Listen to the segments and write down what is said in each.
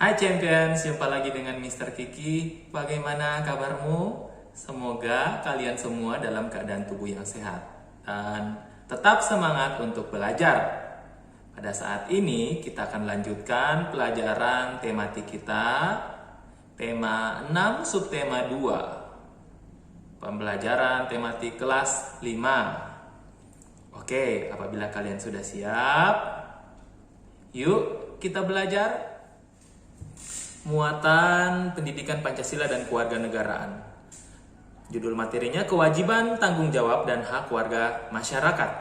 Hai Champions, jumpa lagi dengan Mr. Kiki. Bagaimana kabarmu? Semoga kalian semua dalam keadaan tubuh yang sehat dan tetap semangat untuk belajar. Pada saat ini kita akan lanjutkan pelajaran tematik kita, tema 6 subtema 2. Pembelajaran tematik kelas 5. Oke, apabila kalian sudah siap, yuk kita belajar. Muatan Pendidikan Pancasila dan Kewarganegaraan. Judul materinya Kewajiban, Tanggung Jawab, dan Hak Warga Masyarakat.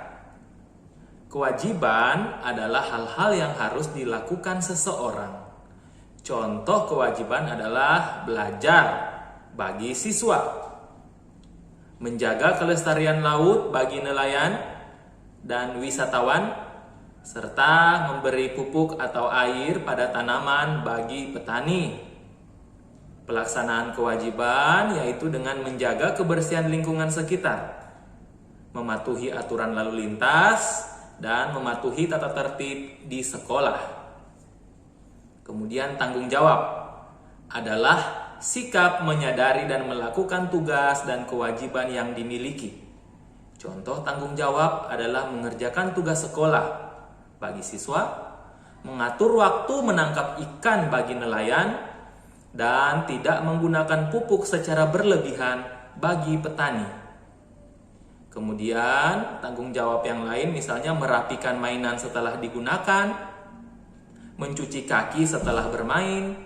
Kewajiban adalah hal-hal yang harus dilakukan seseorang. Contoh kewajiban adalah belajar bagi siswa, menjaga kelestarian laut bagi nelayan dan wisatawan, serta memberi pupuk atau air pada tanaman bagi petani. Pelaksanaan kewajiban yaitu dengan menjaga kebersihan lingkungan sekitar, mematuhi aturan lalu lintas, dan mematuhi tata tertib di sekolah. Kemudian tanggung jawab adalah sikap menyadari dan melakukan tugas dan kewajiban yang dimiliki. Contoh tanggung jawab adalah mengerjakan tugas sekolah bagi siswa, mengatur waktu menangkap ikan bagi nelayan, dan tidak menggunakan pupuk secara berlebihan bagi petani. Kemudian tanggung jawab yang lain misalnya merapikan mainan setelah digunakan, mencuci kaki setelah bermain,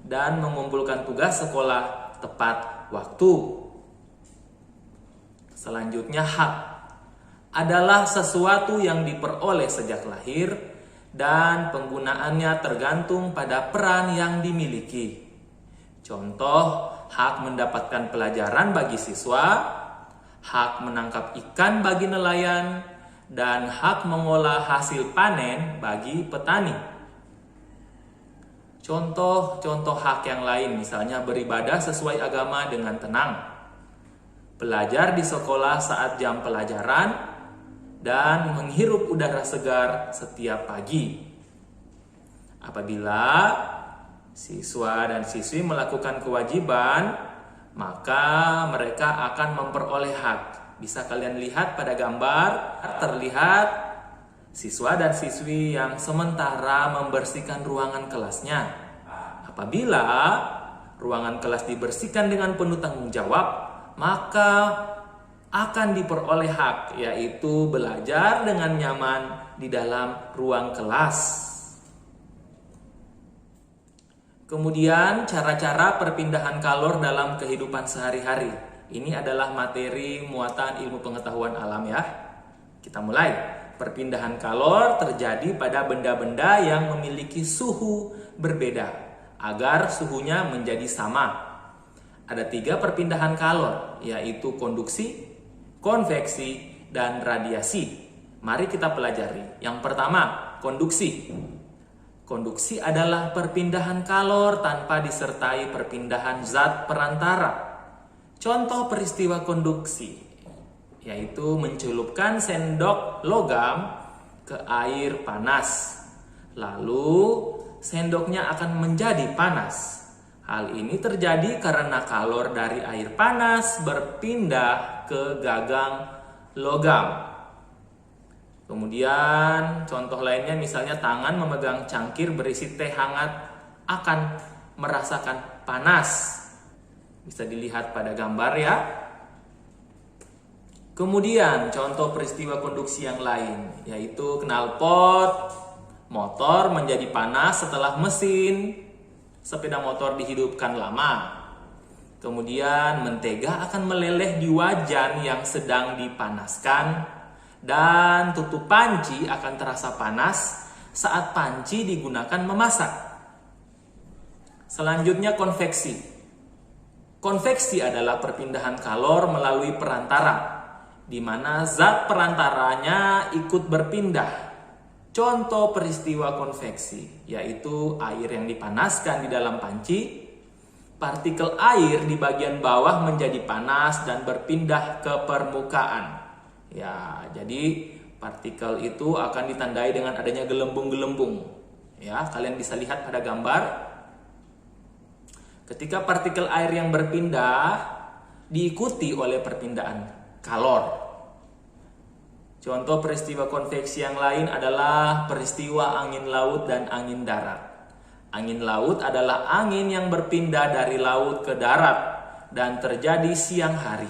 dan mengumpulkan tugas sekolah tepat waktu. Selanjutnya hak adalah sesuatu yang diperoleh sejak lahir dan penggunaannya tergantung pada peran yang dimiliki. Contoh, hak mendapatkan pelajaran bagi siswa, hak menangkap ikan bagi nelayan, dan hak mengolah hasil panen bagi petani. Contoh hak yang lain misalnya beribadah sesuai agama dengan tenang, belajar di sekolah saat jam pelajaran, dan menghirup udara segar setiap pagi. Apabila siswa dan siswi melakukan kewajiban, maka mereka akan memperoleh hak. Bisa kalian lihat pada gambar, terlihat siswa dan siswi yang sementara membersihkan ruangan kelasnya. Apabila ruangan kelas dibersihkan dengan penuh tanggung jawab, maka akan diperoleh hak, yaitu belajar dengan nyaman di dalam ruang kelas. Kemudian cara-cara perpindahan kalor dalam kehidupan sehari-hari. Ini adalah materi muatan ilmu pengetahuan alam ya. Kita mulai. Perpindahan kalor terjadi pada benda-benda yang memiliki suhu berbeda agar suhunya menjadi sama. Ada 3 perpindahan kalor, yaitu konduksi, konveksi, dan radiasi. Mari kita pelajari. Yang pertama, konduksi. Konduksi adalah perpindahan kalor tanpa disertai perpindahan zat perantara. Contoh peristiwa konduksi yaitu mencelupkan sendok logam ke air panas. Lalu sendoknya akan menjadi panas. Hal ini terjadi karena kalor dari air panas berpindah ke gagang logam. Kemudian contoh lainnya misalnya tangan memegang cangkir berisi teh hangat akan merasakan panas. Bisa dilihat pada gambar ya. Kemudian contoh peristiwa konduksi yang lain yaitu knalpot motor menjadi panas setelah mesin sepeda motor dihidupkan lama. Kemudian mentega akan meleleh di wajan yang sedang dipanaskan, dan tutup panci akan terasa panas saat panci digunakan memasak. Selanjutnya konveksi. Konveksi adalah perpindahan kalor melalui perantara, di mana zat perantaranya ikut berpindah. Contoh peristiwa konveksi yaitu air yang dipanaskan di dalam panci, partikel air di bagian bawah menjadi panas dan berpindah ke permukaan. Ya, jadi partikel itu akan ditandai dengan adanya gelembung-gelembung. Ya, kalian bisa lihat pada gambar. Ketika partikel air yang berpindah diikuti oleh perpindahan kalor. Contoh peristiwa konveksi yang lain adalah peristiwa angin laut dan angin darat. Angin laut adalah angin yang berpindah dari laut ke darat dan terjadi siang hari.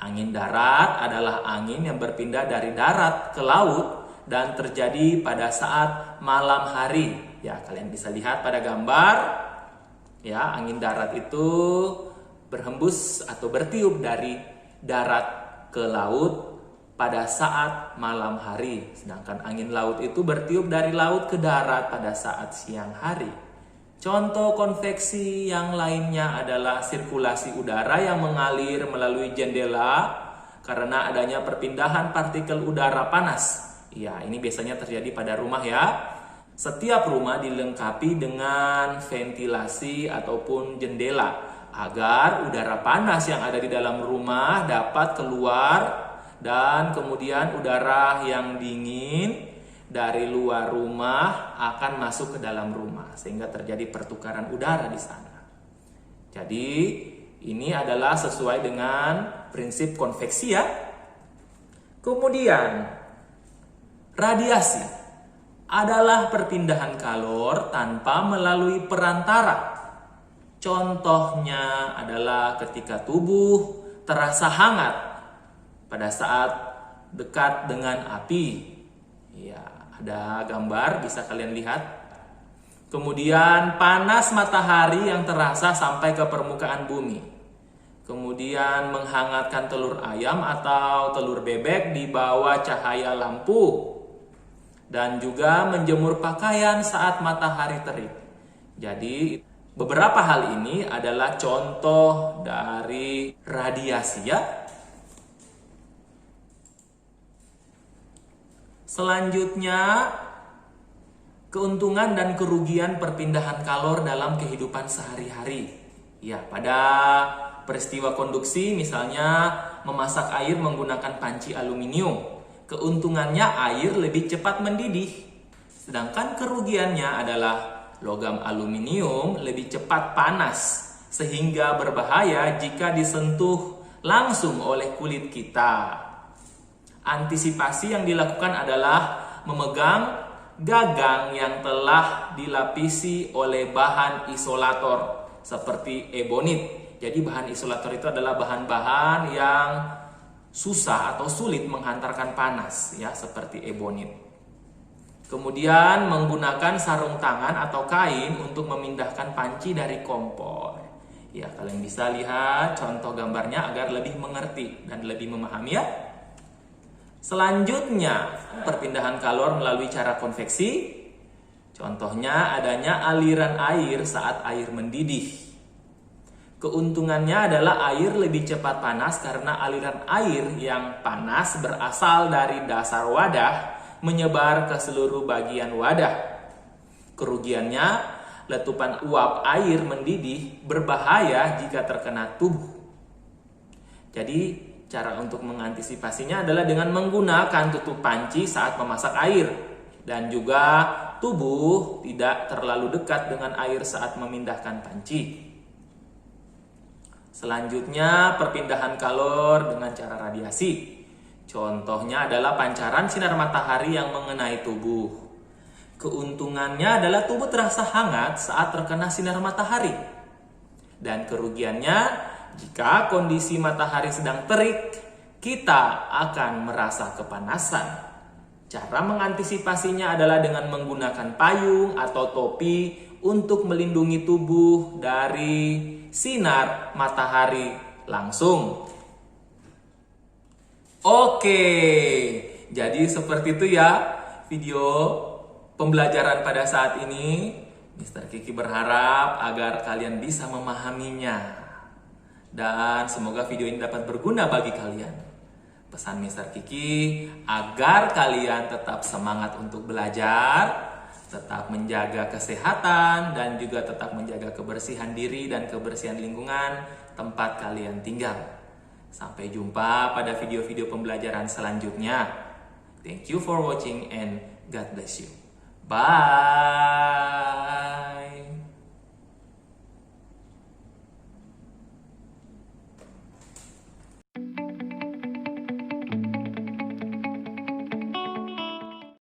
Angin darat adalah angin yang berpindah dari darat ke laut dan terjadi pada saat malam hari. Ya, kalian bisa lihat pada gambar. Ya, angin darat itu berhembus atau bertiup dari darat ke laut pada saat malam hari. Sedangkan angin laut itu bertiup dari laut ke darat pada saat siang hari. Contoh konveksi yang lainnya adalah sirkulasi udara yang mengalir melalui jendela karena adanya perpindahan partikel udara panas. Ya, ini biasanya terjadi pada rumah ya. Setiap rumah dilengkapi dengan ventilasi ataupun jendela agar udara panas yang ada di dalam rumah dapat keluar dan kemudian udara yang dingin dari luar rumah akan masuk ke dalam rumah sehingga terjadi pertukaran udara di sana. Jadi ini adalah sesuai dengan prinsip konveksi ya. Kemudian radiasi adalah perpindahan kalor tanpa melalui perantara. Contohnya adalah ketika tubuh terasa hangat pada saat dekat dengan api. Ya, ada gambar bisa kalian lihat. Kemudian panas matahari yang terasa sampai ke permukaan bumi. Kemudian menghangatkan telur ayam atau telur bebek di bawah cahaya lampu. Dan juga menjemur pakaian saat matahari terik. Jadi beberapa hal ini adalah contoh dari radiasi ya. Selanjutnya, keuntungan dan kerugian perpindahan kalor dalam kehidupan sehari-hari. Ya, pada peristiwa konduksi misalnya memasak air menggunakan panci aluminium. Keuntungannya air lebih cepat mendidih. Sedangkan kerugiannya adalah logam aluminium lebih cepat panas sehingga berbahaya jika disentuh langsung oleh kulit kita. Antisipasi yang dilakukan adalah memegang gagang yang telah dilapisi oleh bahan isolator seperti ebonit. Jadi bahan isolator itu adalah bahan-bahan yang susah atau sulit menghantarkan panas ya, seperti ebonit. Kemudian menggunakan sarung tangan atau kain untuk memindahkan panci dari kompor. Ya, kalian bisa lihat contoh gambarnya agar lebih mengerti dan lebih memahami ya. Selanjutnya, perpindahan kalor melalui cara konveksi. Contohnya adanya aliran air saat air mendidih. Keuntungannya adalah air lebih cepat panas karena aliran air yang panas berasal dari dasar wadah menyebar ke seluruh bagian wadah. Kerugiannya, letupan uap air mendidih berbahaya jika terkena tubuh. Jadi, cara untuk mengantisipasinya adalah dengan menggunakan tutup panci saat memasak air. Dan juga tubuh tidak terlalu dekat dengan air saat memindahkan panci. Selanjutnya, perpindahan kalor dengan cara radiasi. Contohnya adalah pancaran sinar matahari yang mengenai tubuh. Keuntungannya adalah tubuh terasa hangat saat terkena sinar matahari. Dan kerugiannya, jika kondisi matahari sedang terik, kita akan merasa kepanasan. Cara mengantisipasinya adalah dengan menggunakan payung atau topi untuk melindungi tubuh dari sinar matahari langsung. Oke, jadi seperti itu ya video pembelajaran pada saat ini. Mr. Kiki berharap agar kalian bisa memahaminya. Dan semoga video ini dapat berguna bagi kalian. Pesan Mr. Kiki agar kalian tetap semangat untuk belajar, tetap menjaga kesehatan, dan juga tetap menjaga kebersihan diri dan kebersihan lingkungan tempat kalian tinggal. Sampai jumpa pada video-video pembelajaran selanjutnya. Thank you for watching and God bless you. Bye!